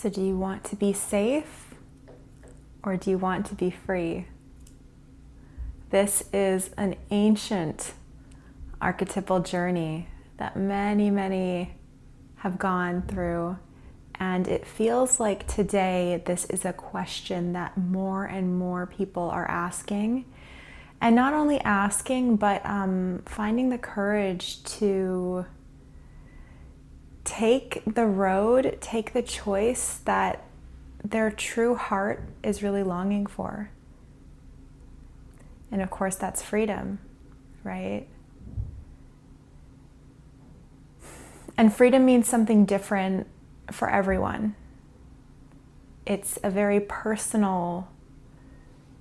So do you want to be safe or do you want to be free? This is an ancient archetypal journey that many have gone through. And it feels like today this is a question that more and more people are asking. And not only asking, but finding the courage to take the road, take the choice that their true heart is really longing for. And of course, that's freedom, right? And freedom means something different for everyone. It's a very personal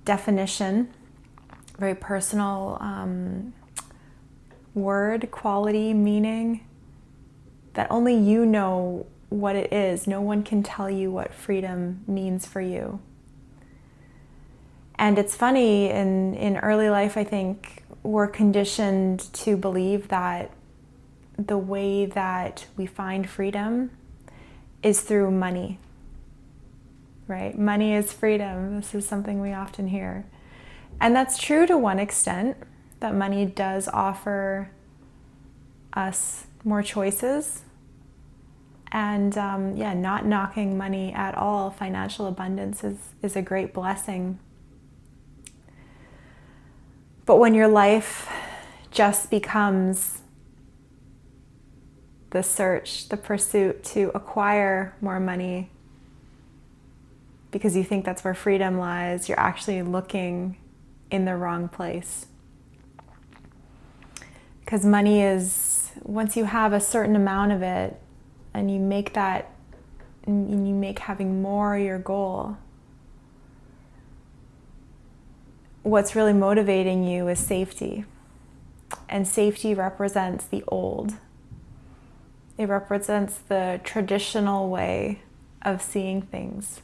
definition, very personal word, quality, meaning that only you know what it is. No one can tell you what freedom means for you. And it's funny, in early life, I think we're conditioned to believe that the way that we find freedom is through money, right? Money is freedom. This is something we often hear. And that's true to one extent, that money does offer us more choices. And not knocking money at all. Financial abundance is a great blessing. But when your life just becomes the search, the pursuit to acquire more money because you think that's where freedom lies, you're actually looking in the wrong place. Because money is, once you have a certain amount of it and you make having more your goal, what's really motivating you is safety. And safety represents the old. It represents the traditional way of seeing things,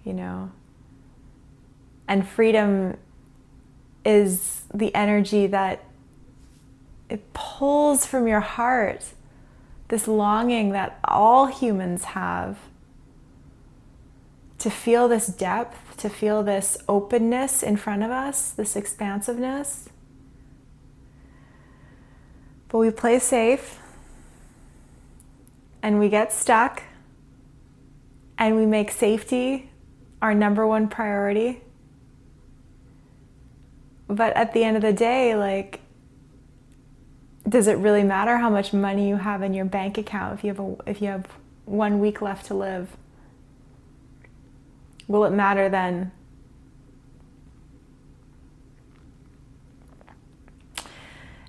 you know. And freedom is the energy that it pulls from your heart, this longing that all humans have to feel this depth, to feel this openness in front of us, this expansiveness. But we play safe and we get stuck and we make safety our number one priority. But at the end of the day, does it really matter how much money you have in your bank account if you have 1 week left to live? Will it matter then?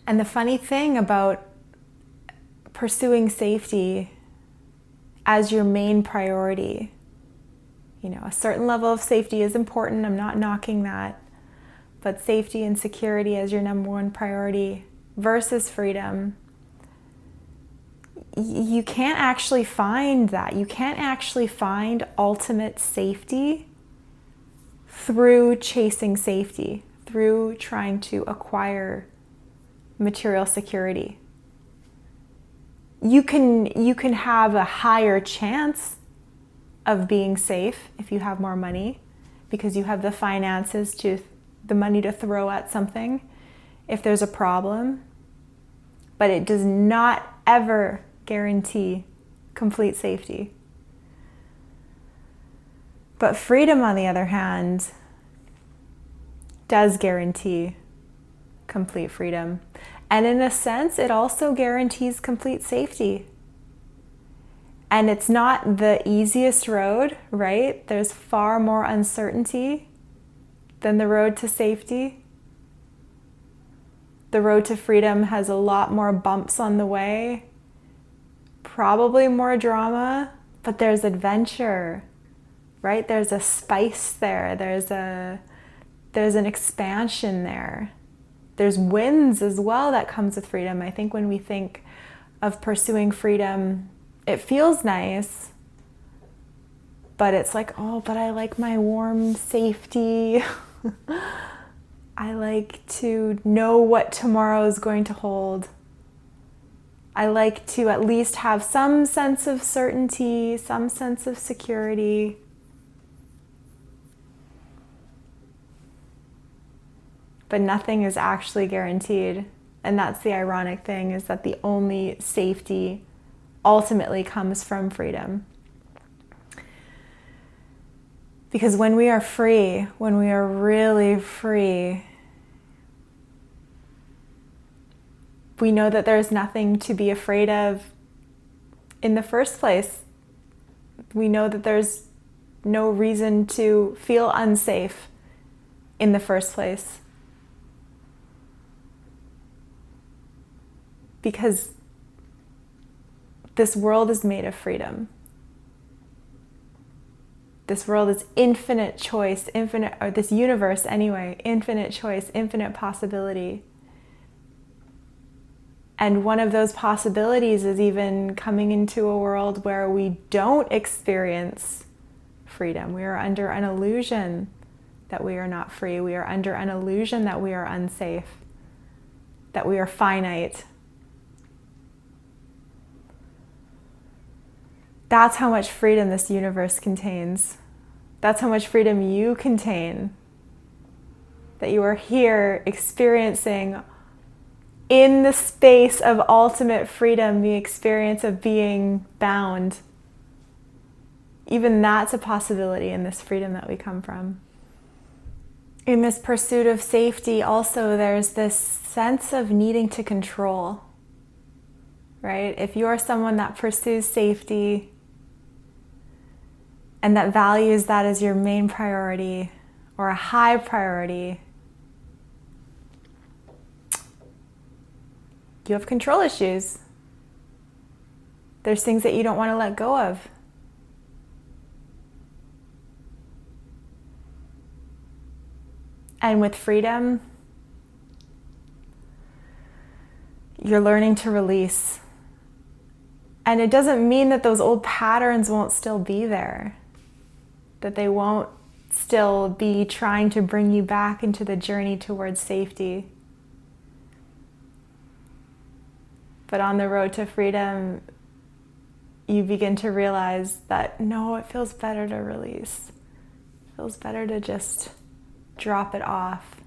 And the funny thing about pursuing safety as your main priority, a certain level of safety is important. I'm not knocking that. But safety and security as your number one priority versus freedom, you can't actually find that. You can't actually find ultimate safety through chasing safety, through trying to acquire material security. You can have a higher chance of being safe if you have more money because you have the finances the money to throw at something if there's a problem. But it does not ever guarantee complete safety. But freedom, on the other hand, does guarantee complete freedom. And in a sense, it also guarantees complete safety. And it's not the easiest road, right? There's far more uncertainty than the road to safety. The road to freedom has a lot more bumps on the way, probably more drama, but there's adventure, right? There's a spice there. There's an expansion there. There's wins as well that comes with freedom. I think when we think of pursuing freedom, it feels nice, but it's like, oh, but I like my warm safety. I like to know what tomorrow is going to hold. I like to at least have some sense of certainty, some sense of security. But nothing is actually guaranteed. And that's the ironic thing, is that the only safety ultimately comes from freedom. Because when we are free, when we are really free, we know that there's nothing to be afraid of in the first place. We know that there's no reason to feel unsafe in the first place. Because this world is made of freedom. This world is infinite choice, or this universe anyway, infinite choice, infinite possibility. And one of those possibilities is even coming into a world where we don't experience freedom. We are under an illusion that we are not free. We are under an illusion that we are unsafe, that we are finite. That's how much freedom this universe contains. That's how much freedom you contain. That you are here experiencing, in the space of ultimate freedom, the experience of being bound. Even that's a possibility in this freedom that we come from. In this pursuit of safety, also, there's this sense of needing to control, right? If you are someone that pursues safety and that values that as your main priority or a high priority, you have control issues. There's things that you don't want to let go of. And with freedom, you're learning to release. And it doesn't mean that those old patterns won't still be there, that they won't still be trying to bring you back into the journey towards safety. But on the road to freedom, you begin to realize that no, it feels better to release. It feels better to just drop it off.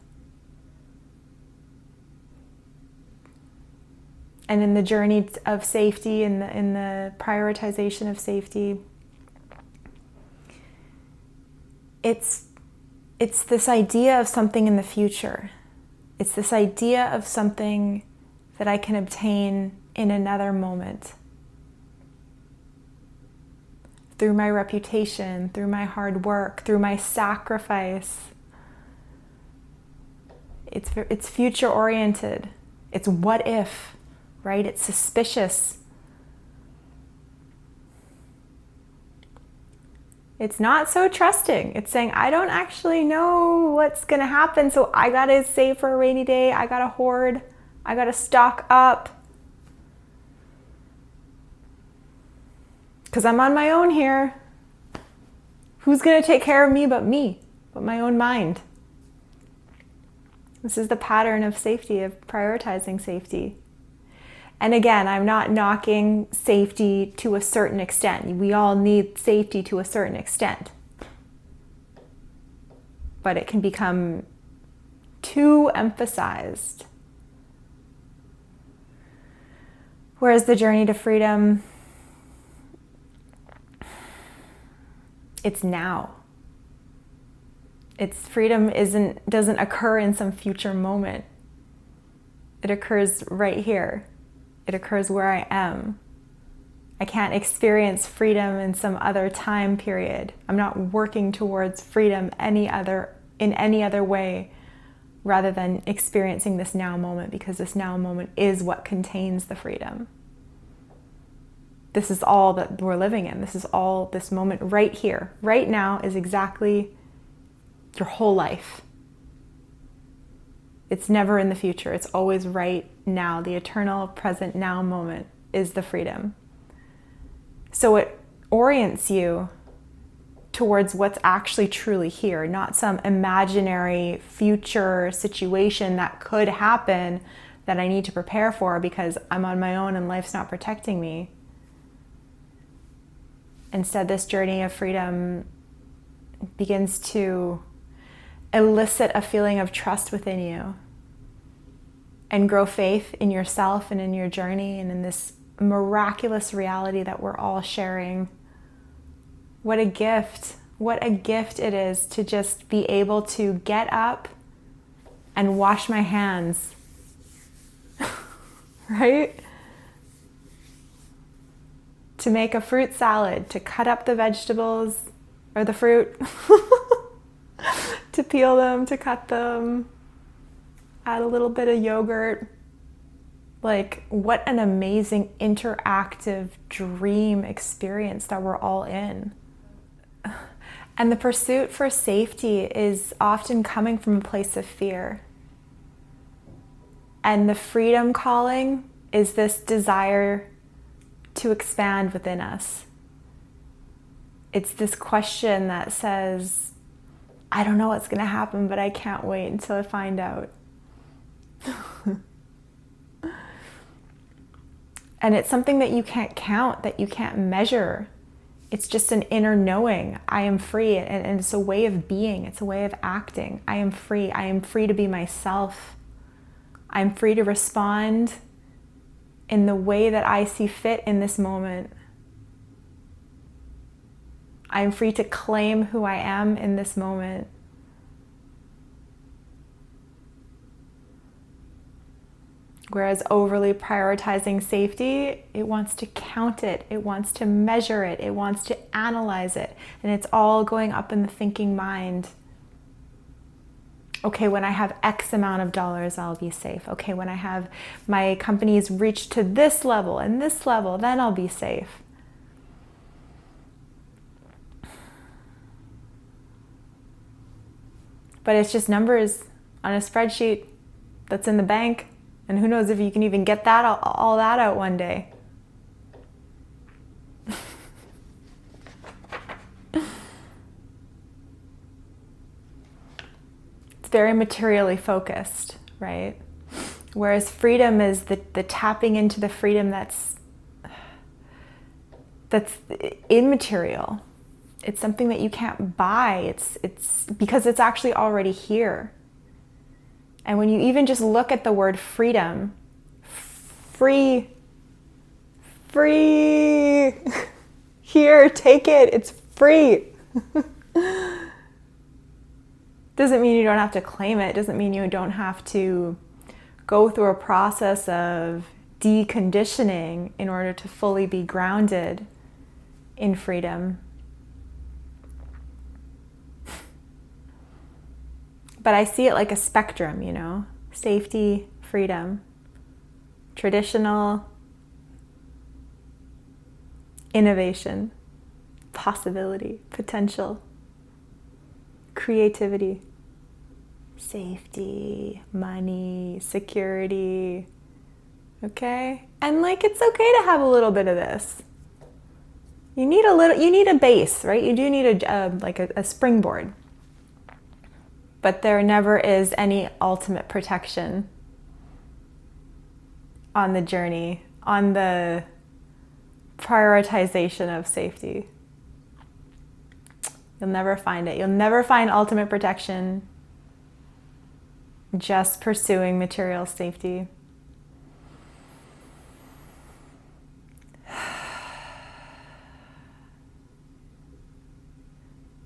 And in the journey of safety, in the prioritization of safety, it's this idea of something in the future. It's this idea of something that I can obtain in another moment. Through my reputation, through my hard work, through my sacrifice. It's future oriented. It's what if, right? It's suspicious. It's not so trusting. It's saying, I don't actually know what's going to happen, so I got to save for a rainy day. I got to hoard. I got to stock up. Because I'm on my own here. Who's going to take care of me but my own mind? This is the pattern of safety, of prioritizing safety. And again, I'm not knocking safety to a certain extent. We all need safety to a certain extent. But it can become too emphasized. Whereas the journey to freedom, it's now. Its freedom doesn't occur in some future moment. It occurs right here. It occurs where I am. I can't experience freedom in some other time period. I'm not working towards freedom in any other way rather than experiencing this now moment, because this now moment is what contains the freedom. This is all that we're living in. This is all, this moment right here, right now is exactly your whole life. It's never in the future. It's always right now. The eternal present now moment is the freedom. So it orients you towards what's actually truly here, not some imaginary future situation that could happen that I need to prepare for because I'm on my own and life's not protecting me. Instead, this journey of freedom begins to elicit a feeling of trust within you and grow faith in yourself and in your journey and in this miraculous reality that we're all sharing. What a gift. What a gift it is to just be able to get up and wash my hands. Right? To make a fruit salad, to cut up the vegetables or the fruit, to peel them, to cut them, add a little bit of yogurt. Like, what an amazing interactive dream experience that we're all in. And the pursuit for safety is often coming from a place of fear. And the freedom calling is this desire to expand within us. It's this question that says, I don't know what's going to happen, but I can't wait until I find out. And it's something that you can't count, that you can't measure. It's just an inner knowing. I am free, and it's a way of being. It's a way of acting. I am free. I am free to be myself. I'm free to respond in the way that I see fit in this moment. I'm free to claim who I am in this moment. Whereas overly prioritizing safety, it wants to count it, it wants to measure it, it wants to analyze it, and it's all going up in the thinking mind. Okay, when I have X amount of dollars, I'll be safe. Okay, when I have my company's reached to this level and this level, then I'll be safe. But it's just numbers on a spreadsheet that's in the bank. And who knows if you can even get that all that out one day. It's very materially focused, right? Whereas freedom is the tapping into the freedom that's immaterial. It's something that you can't buy. It's because it's actually already here. And when you even just look at the word freedom, free, here, take it, it's free. Doesn't mean you don't have to claim it. Doesn't mean you don't have to go through a process of deconditioning in order to fully be grounded in freedom. But I see it like a spectrum, you know, safety, freedom, traditional, innovation, possibility, potential, creativity, safety, money, security, okay? And like, it's okay to have a little bit of this. You need a base, right? You do need a springboard. But there never is any ultimate protection on the journey, on the prioritization of safety. You'll never find it. You'll never find ultimate protection just pursuing material safety.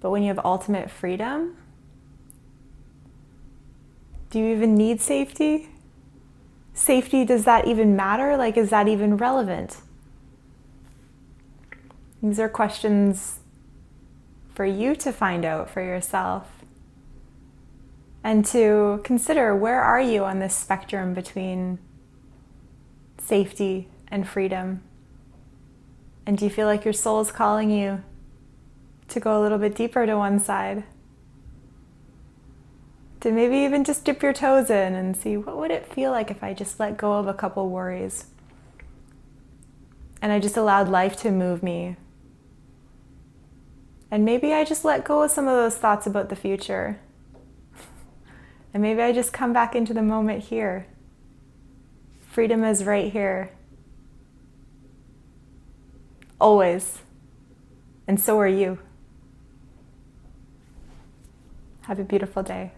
But when you have ultimate freedom, do you even need safety? Safety, does that even matter? Like, is that even relevant? These are questions for you to find out for yourself and to consider, where are you on this spectrum between safety and freedom? And do you feel like your soul is calling you to go a little bit deeper to one side? To maybe even just dip your toes in and see, what would it feel like if I just let go of a couple worries and I just allowed life to move me, and maybe I just let go of some of those thoughts about the future, and maybe I just come back into the moment here. Freedom is right here. Always. And so are you. Have a beautiful day.